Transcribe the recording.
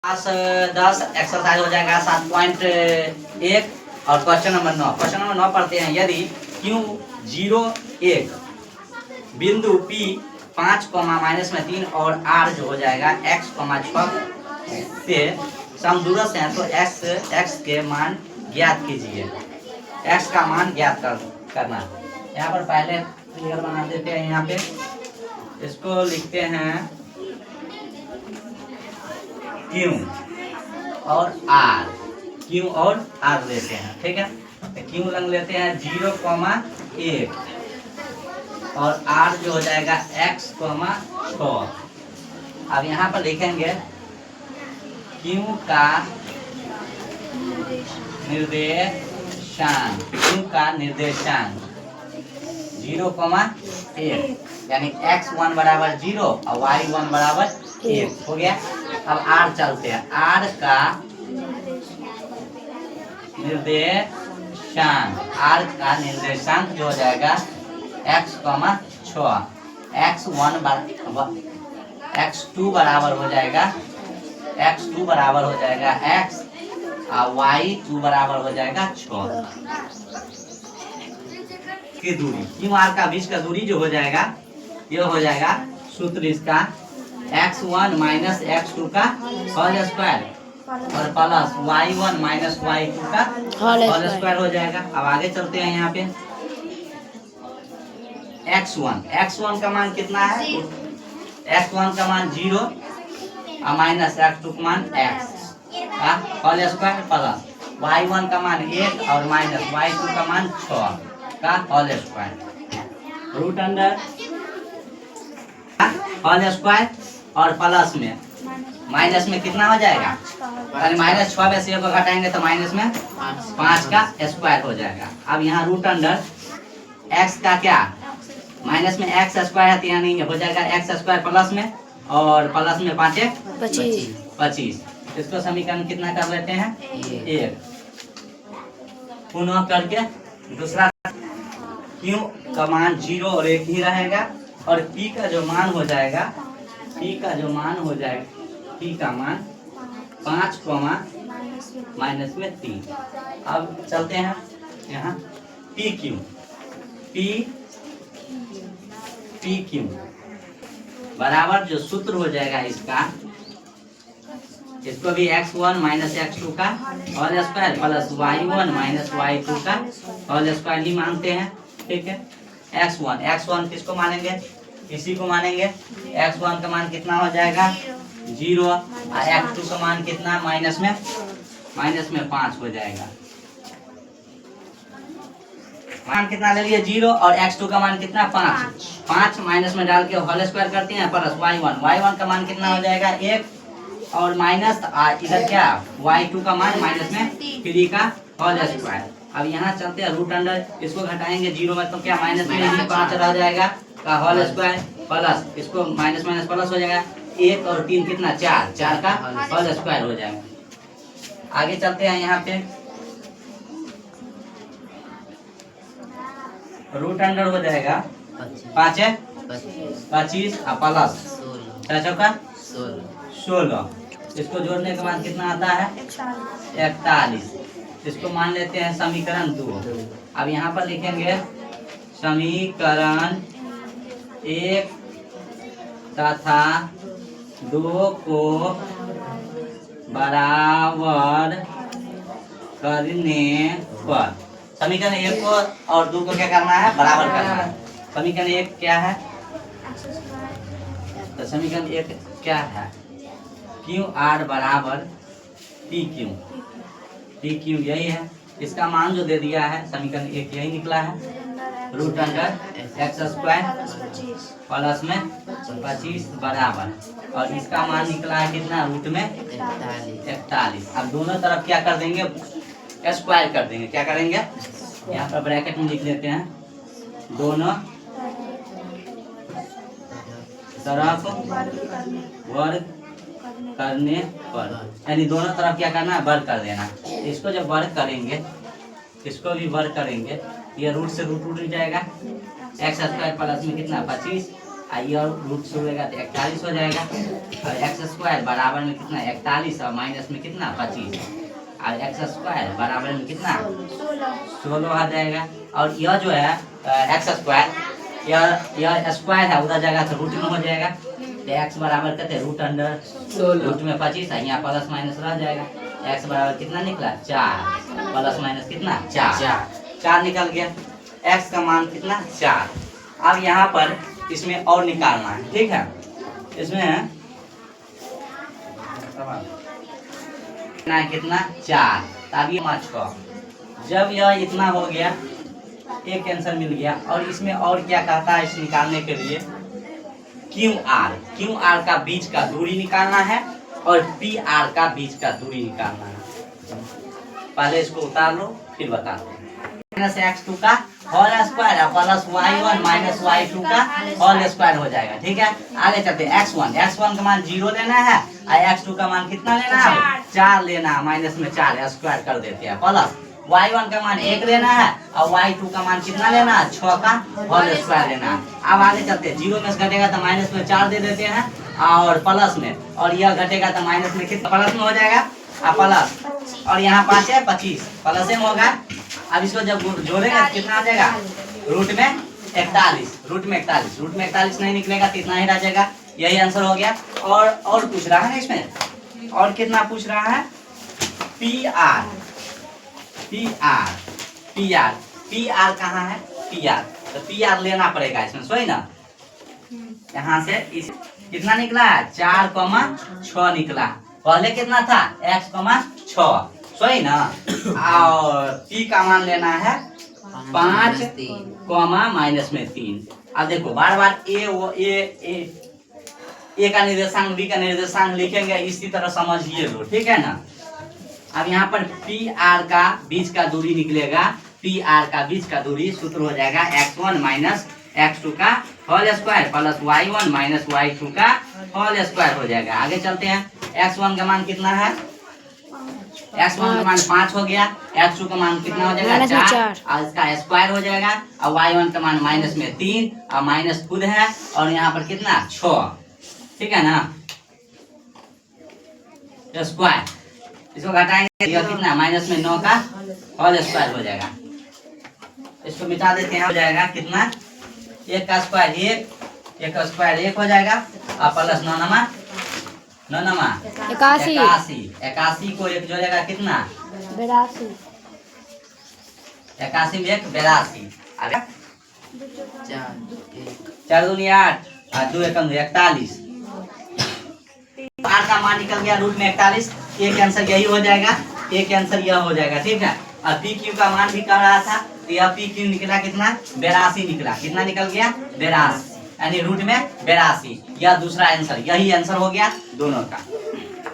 Class 10 exercise हो जाएगा 7.1 और क्वेश्चन नंबर 9। क्वेश्चन नंबर 9 पढ़ते हैं। यदि Q 0 1 बिंदु P 5, -3 और R जो हो जाएगा x, 6 से समदूरस्थ है तो x के मान ज्ञात कीजिए। x का मान ज्ञात करना। यहाँ पर पहले फिगर बना देते हैं। यहाँ पे इसको लिखते हैं Q और R, Q और R लेते हैं। ठीक है, तो Q रंग लेते हैं 0, 1 और R जो हो जाएगा x, 6। अब यहाँ पर लिखेंगे Q का निर्देशांक, Q का निर्देशांक 0, 1 यानी x1 बराबर 0 और y1 बराबर 1 हो गया। अब R चलते हैं। R का निर्देशांक, R का निर्देशांक जो हो जाएगा x, 6, x2 बराबर हो जाएगा x और y2 बराबर हो जाएगा 6 की दूरी। QR का बीच का दूरी जो हो जाएगा ये हो जाएगा सूत्र इसका x1 माइनस x2 का होल स्क्वायर और प्लस y1 माइनस y2 का होल स्क्वायर हो जाएगा। अब आगे चलते हैं। यहाँ पे x1 का मान कितना है? x1 का मान 0 और माइनस x2 का मान x का होल स्क्वायर प्लस y1 का मान 1 और माइनस y2 का मान 6 का whole square root under whole square और प्लस में माइनस में कितना हो जाएगा? माइनस 6 में से 1 को घटाएंगे तो माइनस में 5 का स्क्वायर हो जाएगा। अब यहाँ रूट अंडर x का क्या माइनस में x स्क्वायर है तो यानी हो जाएगा x स्क्वायर प्लस में और प्लस में 5 25। इसको समीकरण कितना कर लेते हैं? 1 पुनः करके दूसरा Q का मान 0 और 1 ही रहेगा और P का जो मान हो जाएगा P का मान 5, माइनस में 3। अब चलते हैं यहाँ PQ बराबर जो सूत्र हो जाएगा इसको भी x1 माइनस x2 का whole square plus y1 minus y2 का होल स्क्वायर ही मानते हैं। ठीक है, x1 किसको मानेंगे? इसी को मानेंगे। x1 का मान कितना हो जाएगा? 0 और x2 का मान कितना? माइनस में 5 हो जाएगा। मान कितना ले लिए? 0 और x2 का मान कितना? 5 माइनस में डाल के होल स्क्वायर करते हैं प्लस y1 का मान कितना हो जाएगा? 1 और माइनस इधर क्या y2 का मान माइनस में 3 का होल स्क्वायर। अब यहाँ चलते हैं रूट अंडर, इसको घटाएंगे 0 में तो क्या माइनस में ही 5 रह जाएगा का होल स्क्वायर प्लस इसको माइनस प्लस हो जाएगा 1 और 3 कितना? 4 का होल स्क्वायर हो जाएगा। आगे चलते हैं। यहाँ पे रूट अंडर हो जाएगा 5 25 और प्लस 16। इसको जोड़ने के बाद कितना आता है? 41। इसको मान लेते हैं समीकरण 2। अब यहाँ पर लिखेंगे समीकरण 1 तथा 2 को बराबर करने पर समीकरण 1 को और 2 को क्या करना है? बराबर करना है। समीकरण 1 क्या है? तो समीकरण 1 क्या है? QR बराबर PQ यही है। इसका मान जो दे दिया है समीकरण 1 यही निकला है root under x square plus में 25 बराबर और इसका मान निकला है कितना? रूट में 41। अब दोनों तरफ क्या कर देंगे? स्क्वायर कर देंगे। क्या करेंगे? यहाँ पर ब्रैकेट में लिख लेते हैं दोनों तरफ वर्ग करने पर, यानी दोनों तरफ क्या करना है? वर्ग कर देना। इसको जब वर्ग करेंगे इसको भी वर्ग करेंगे, ये रूट से रूट जाएगा। x स्क्वायर प्लस में कितना? 25 आई और रूट से होगा तो 41 हो जाएगा। और एक्स स्क्वायर बराबर में कितना 41 और माइनस में कितना 25 और एक्स स्क्वायर बराबर में कितना 16 आ जाएगा। और यह जो है एक्स स्क्वायर यह स्क्वायर है उधर जगह तो रूट में हो जाएगा। तो एक्स बराबर कहते रूट अंडर 16 रूट में 25 है, यहाँ प्लस माइनस रह जाएगा। एक्स बराबर कितना निकला 4 प्लस माइनस कितना 4 निकल गया। एक्स का मान कितना 4। अब यहाँ पर इसमें और निकालना है, ठीक है। इसमें कितना 4, तब ये 6। जब यह इतना हो गया एक आंसर मिल गया। और इसमें और क्या कहता है इस निकालने के लिए क्यू आर का बीच का दूरी निकालना है और पी आर का बीच का दूरी निकालना है। पहले इसको उतार लो फिर बता दो। माइनस x2 का whole square plus y1 minus y2 का होल स्क्वायर हो जाएगा, ठीक है। आगे चलते x1 का मान 0 लेना है और x2 का मान कितना लेना है 4 लेना है। माइनस में 4 स्क्वायर कर देते हैं। प्लस y1 का मान 1 लेना है और y2 का मान कितना लेना है 6 का होल स्क्वायर लेना है। अब आगे चलते हैं। 0 में से घटेगा तो माइनस में 4 दे देते हैं और प्लस में, और यह घटेगा तो माइनस में कितना प्लस में हो जाएगा प्लस। और यहाँ 5 है 25 प्लस में होगा। अब इसको जब जोड़ेगा तो कितना आ जाएगा रूट में 41 नहीं निकलेगा तो इतना ही रह जाएगा। यही आंसर हो गया। और पूछ रहा है ना इसमें, और कितना पूछ रहा है पी आर कहाँ है तो पी आर लेना पड़ेगा इसमें, सही ना। यहाँ से इस कितना निकला है 4,6 निकला। पहले कितना था x,6 सही ना। और p का मान लेना है 5 माइनस में 3। अब देखो बार बार ए का निर्देशांक बी का निर्देशांक लिखेंगे इसी तरह समझिए लो, ठीक है ना। अब यहाँ पर पी आर का बीच का दूरी निकलेगा। पी आर का बीच का दूरी सूत्र हो जाएगा x1 माइनस x2 का whole square plus y1 minus y2 का होल स्क्वायर हो जाएगा। आगे चलते हैं। x1 का मान कितना है x1 का मान 5 हो गया। x2 का मान कितना हो जाएगा 4 और इसका स्क्वायर हो जाएगा। और y1 का मान माइनस में 3 और माइनस खुद है और यहाँ पर कितना 6, ठीक है ना। स्क्वायर इसको घटाएंगे यह कितना माइनस में 9 का होल स्क्वायर हो जाएगा। इसको मिटा देते हैं। हो जाएगा कितना 1 का स्क्वायर 1 का स्क्वायर 1 हो जाएगा और प्लस 9 81 को 1 जोड़ेगा कितना 82 81 में 1 82। 4 दूनी 8 और 2 एकम 41। आर का मान निकल गया रूट में 41। एक आंसर यही हो जाएगा, एक आंसर यह हो जाएगा, ठीक है। और पी क्यू का मान भी कर रहा था तो यह पी क्यू निकला कितना 82 निकला। कितना निकल गया 82 यानी रूट में 82। यह दूसरा आंसर, यही आंसर हो गया दोनों का।